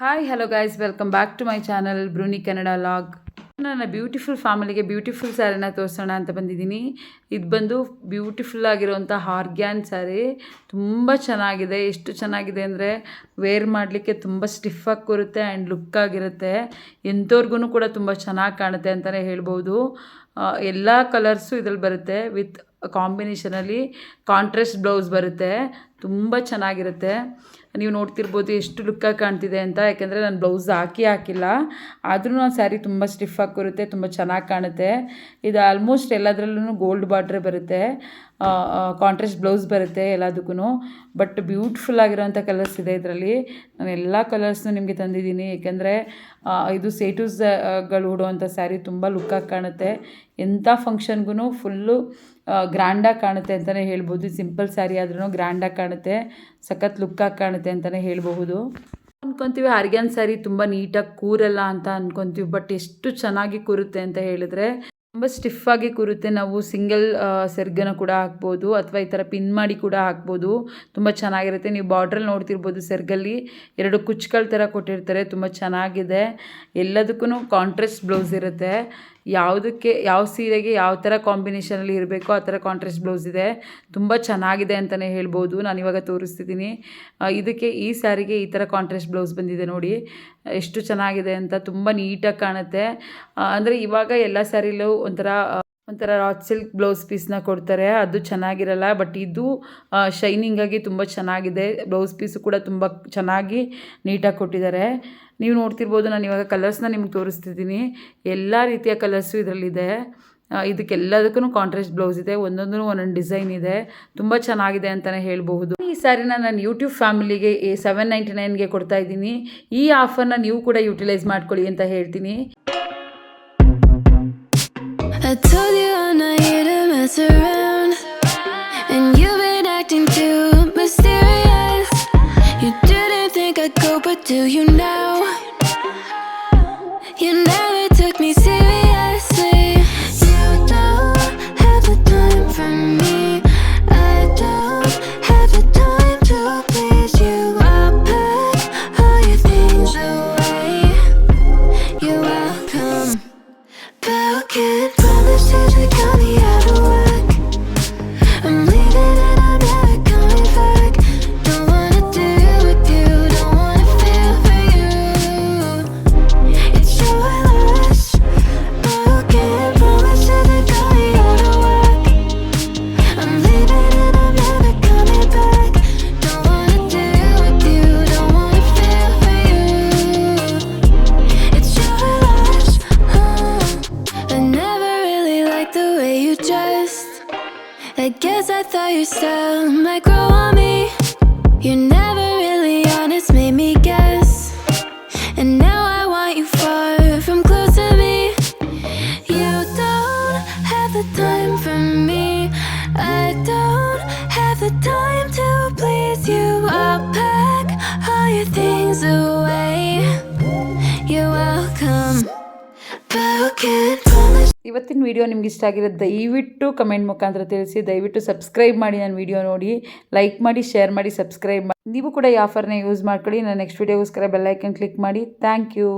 Hi hello guys, welcome back to my channel ಬ್ರೂನಿ Kannada log. ನನ್ನ beautiful ಫ್ಯಾಮಿಲಿಗೆ beautiful ಸ್ಯಾರಿನ ತೋರಿಸೋಣ ಅಂತ ಬಂದಿದ್ದೀನಿ. ಇದು ಬಂದು ಬ್ಯೂಟಿಫುಲ್ ಆಗಿರುವಂಥ ಆರ್ಗ್ಯಾನ್ ಸ್ಯಾರಿ. ತುಂಬ ಚೆನ್ನಾಗಿದೆ. ಎಷ್ಟು ಚೆನ್ನಾಗಿದೆ ಅಂದರೆ ವೇರ್ ಮಾಡಲಿಕ್ಕೆ ತುಂಬ ಸ್ಟಿಫಾಗಿ ಕೂರುತ್ತೆ ಆ್ಯಂಡ್ ಲುಕ್ ಆಗಿರುತ್ತೆ. ಎಂಥವ್ರಿಗೂ ಕೂಡ ತುಂಬ ಚೆನ್ನಾಗಿ ಕಾಣುತ್ತೆ ಅಂತಲೇ ಹೇಳ್ಬೋದು. ಎಲ್ಲ ಕಲರ್ಸು ಇದ್ರಲ್ಲಿ ಬರುತ್ತೆ. ವಿತ್ ಕಾಂಬಿನೇಷನಲ್ಲಿ ಕಾಂಟ್ರಾಸ್ಟ್ ಬ್ಲೌಸ್ ಬರುತ್ತೆ. ತುಂಬ ಚೆನ್ನಾಗಿರುತ್ತೆ. ನೀವು ನೋಡ್ತಿರ್ಬೋದು ಎಷ್ಟು ಲುಕ್ಕಾಗಿ ಕಾಣ್ತಿದೆ ಅಂತ. ಯಾಕೆಂದರೆ ನಾನು ಬ್ಲೌಸ್ ಹಾಕಿಲ್ಲ, ಆದ್ರೂ ಆ ಸ್ಯಾರಿ ತುಂಬ ಸ್ಟಿಫಾಗಿ ಬರುತ್ತೆ, ತುಂಬ ಚೆನ್ನಾಗಿ ಕಾಣುತ್ತೆ. ಇದು ಆಲ್ಮೋಸ್ಟ್ ಎಲ್ಲದರಲ್ಲೂ ಗೋಲ್ಡ್ ಬಾರ್ಡ್ರೇ ಬರುತ್ತೆ, ಕಾಂಟ್ರಾಸ್ಟ್ ಬ್ಲೌಸ್ ಬರುತ್ತೆ ಎಲ್ಲದಕ್ಕೂ. ಬಟ್ ಬ್ಯೂಟಿಫುಲ್ ಆಗಿರೋಂಥ ಕಲರ್ಸ್ ಇದೆ ಇದರಲ್ಲಿ. ನಾನು ಎಲ್ಲ ಕಲರ್ಸ್ನು ನಿಮಗೆ ತಂದಿದ್ದೀನಿ. ಏಕೆಂದರೆ ಇದು ಸೇಟೂಸ್ಗಳು ಉಡುವಂಥ ಸ್ಯಾರಿ ತುಂಬ ಲುಕ್ಕಾಗಿ ಕಾಣುತ್ತೆ. ಎಂಥ ಫಂಕ್ಷನ್ಗೂ ಫುಲ್ಲು ಗ್ರ್ಯಾಂಡಾಗಿ ಕಾಣುತ್ತೆ ಅಂತಲೇ ಹೇಳ್ಬೋದು. ಸಿಂಪಲ್ ಸ್ಯಾರಿ ಆದ್ರೂ ಗ್ರ್ಯಾಂಡಾಗಿ ಕಾಣುತ್ತೆ, ಸಖತ್ ಲುಕ್ಕಾಗಿ ಕಾಣುತ್ತೆ ಅಂತಲೇ ಹೇಳ್ಬಹುದು. ಅಂದ್ಕೊತೀವಿ ಆರ್ಗ್ಯಾನ್ ಸ್ಯಾರಿ ತುಂಬ ನೀಟಾಗಿ ಕೂರಲ್ಲ ಅಂತ ಅಂದ್ಕೊತೀವಿ. ಬಟ್ ಎಷ್ಟು ಚೆನ್ನಾಗಿ ಕೂರುತ್ತೆ ಅಂತ ಹೇಳಿದ್ರೆ ತುಂಬ ಸ್ಟಿಫಾಗಿ ಕೂರುತ್ತೆ. ನಾವು ಸಿಂಗಲ್ ಸೆರ್ಗನ್ನು ಕೂಡ ಹಾಕ್ಬೋದು ಅಥವಾ ಈ ಥರ ಪಿನ್ ಮಾಡಿ ಕೂಡ ಹಾಕ್ಬೋದು. ತುಂಬ ಚೆನ್ನಾಗಿರುತ್ತೆ. ನೀವು ಬಾರ್ಡ್ರಲ್ಲಿ ನೋಡ್ತಿರ್ಬೋದು, ಸೆರ್ಗಲ್ಲಿ 2 ಕುಚ್ಚುಗಳ ಥರ ಕೊಟ್ಟಿರ್ತಾರೆ. ತುಂಬ ಚೆನ್ನಾಗಿದೆ. ಎಲ್ಲದಕ್ಕೂ ಕಾಂಟ್ರಾಸ್ಟ್ ಬ್ಲೌಸ್ ಇರುತ್ತೆ. ಯಾವುದಕ್ಕೆ ಯಾವ ಸೀರೆಗೆ ಯಾವ ಥರ ಕಾಂಬಿನೇಷನಲ್ಲಿ ಇರಬೇಕೋ ಆ ಥರ ಕಾಂಟ್ರಾಸ್ಟ್ ಬ್ಲೌಸ್ ಇದೆ. ತುಂಬ ಚೆನ್ನಾಗಿದೆ ಅಂತಲೇ ಹೇಳ್ಬೋದು. ನಾನಿವಾಗ ತೋರಿಸ್ತಿದ್ದೀನಿ. ಇದಕ್ಕೆ ಈ ಸ್ಯಾರಿಗೆ ಈ ಥರ ಕಾಂಟ್ರಾಸ್ಟ್ ಬ್ಲೌಸ್ ಬಂದಿದೆ ನೋಡಿ, ಎಷ್ಟು ಚೆನ್ನಾಗಿದೆ ಅಂತ. ತುಂಬ ನೀಟಾಗಿ ಕಾಣುತ್ತೆ. ಅಂದರೆ ಇವಾಗ ಎಲ್ಲ ಸ್ಯಾರಿಲೂ ಒಂಥರ ರಾಚ್ ಸಿಲ್ಕ್ ಬ್ಲೌಸ್ ಪೀಸ್ನ ಕೊಡ್ತಾರೆ, ಅದು ಚೆನ್ನಾಗಿರಲ್ಲ. ಬಟ್ ಇದು ಶೈನಿಂಗಾಗಿ ತುಂಬ ಚೆನ್ನಾಗಿದೆ. ಬ್ಲೌಸ್ ಪೀಸು ಕೂಡ ತುಂಬ ಚೆನ್ನಾಗಿ ನೀಟಾಗಿ ಕೊಟ್ಟಿದ್ದಾರೆ. ನೀವು ನೋಡ್ತಿರ್ಬೋದು, ನಾನು ಇವಾಗ ಕಲರ್ಸ್ನ ನಿಮ್ಗೆ ತೋರಿಸ್ತಿದ್ದೀನಿ. ಎಲ್ಲ ರೀತಿಯ ಕಲರ್ಸು ಇದರಲ್ಲಿದೆ. ಇದಕ್ಕೆಲ್ಲದಕ್ಕೂ ಕಾಂಟ್ರಾಸ್ಟ್ ಬ್ಲೌಸ್ ಇದೆ. ಒಂದೊಂದು ಡಿಸೈನ್ ಇದೆ. ತುಂಬ ಚೆನ್ನಾಗಿದೆ ಅಂತಲೇ ಹೇಳ್ಬಹುದು. ಈ ಸ್ಯಾರಿನ ನಾನು ಯೂಟ್ಯೂಬ್ ಫ್ಯಾಮಿಲಿಗೆ $799ಗೆ ಕೊಡ್ತಾ ಇದ್ದೀನಿ. ಈ ಆಫರ್ನ ನೀವು ಕೂಡ ಯೂಟಿಲೈಸ್ ಮಾಡ್ಕೊಳ್ಳಿ ಅಂತ ಹೇಳ್ತೀನಿ. I told you I'm not here to mess around, and you've been acting too mysterious. You didn't think I'd go, but do you now? You never took me seriously. You don't have the time for me. I don't have the time to please you. I'll pack all your things away. You're welcome back in. Promises we got me out of work. I'm leaving and I'm never coming back. Don't wanna deal with you, don't wanna feel for you. It's your loss. Broken promises we got me out of work. I'm leaving and I'm never coming back. Don't wanna deal with you, don't wanna feel for you. It's your loss. I never really liked the way you dressed. I guess I thought your style might grow on me. You're never really honest, made me guess. And now I want you far from close to me. You don't have the time for me. I don't have the time to please you. I'll pack all your things away. You're welcome back in. ಇವತ್ತಿನ video ನಿಮ್ಗೆ ಇಷ್ಟ ಆಗಿರೋದು ದಯವಿಟ್ಟು comment ಮುಖಾಂತರ ತಿಳಿಸಿ. ದಯವಿಟ್ಟು subscribe ಮಾಡಿ, ನನ್ನ ವಿಡಿಯೋ ನೋಡಿ, ಲೈಕ್ ಮಾಡಿ, ಶೇರ್ ಮಾಡಿ, ಸಬ್ಸ್ಕ್ರೈಬ್ ಮಾಡಿ. ನೀವು ಕೂಡ ಈ ಆಫರ್ನ ಯೂಸ್ ಮಾಡ್ಕೊಳ್ಳಿ. ನಾನು ನೆಕ್ಸ್ಟ್ ವಿಡಿಯೋಗೋಸ್ಕರ ಬೆಲ್ ಐಕನ್ ಕ್ಲಿಕ್ ಮಾಡಿ. Thank you.